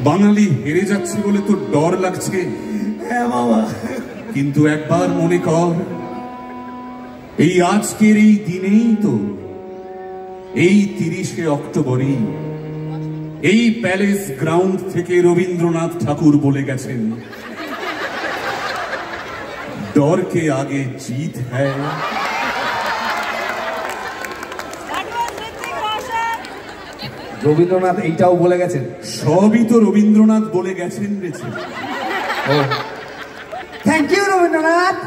বাঙালি হেরে যাচ্ছে বলে তো ডর লাগছে। হ্যাঁ বাবা, কিন্তু একবার মনে কর, এই আজকের এই দিনেই তো, এই 30শে অক্টোবরই এই প্যালেস গ্রাউন্ড থেকে রবীন্দ্রনাথ ঠাকুর বলে গেছেন, डर के आगे जीत है। রবীন্দ্রনাথ এইটাও বলে গেছেন? সবই তো রবীন্দ্রনাথ বলে গেছেন রেছে। Thank you Rabindranath.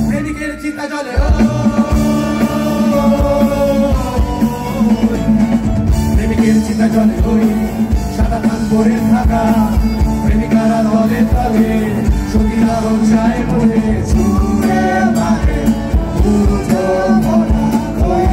প্রেমিকের চিন্তা চলে, প্রেমিকের চিন্তা চলে ওই সাদা ধান পরে থাকা প্রেমিকারা তলে তলে সখীরা চায় বলে ছুঁড়ে মারে পুরো ভরা কই।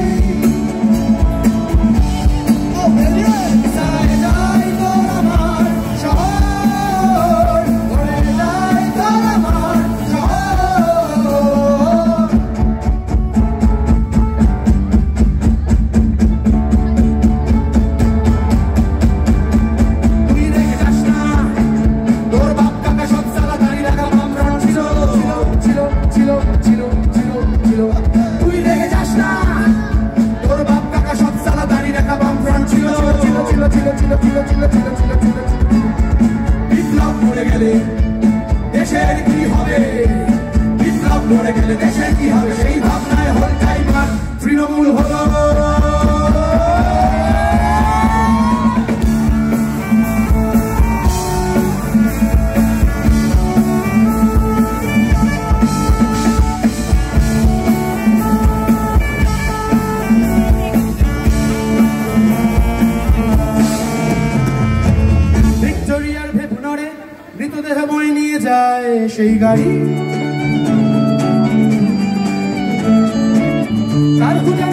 বিপ্লব পড়ে গেলে দেশের কি হবে, বিপ্লব পড়ে গেলে দেশের কি হবে, সেই ভাবনায় হল টাইমার তৃণমূল হলো। মৃতদেহ বয়ে নিয়ে যায় সেই গাড়ি, তার খুঁজে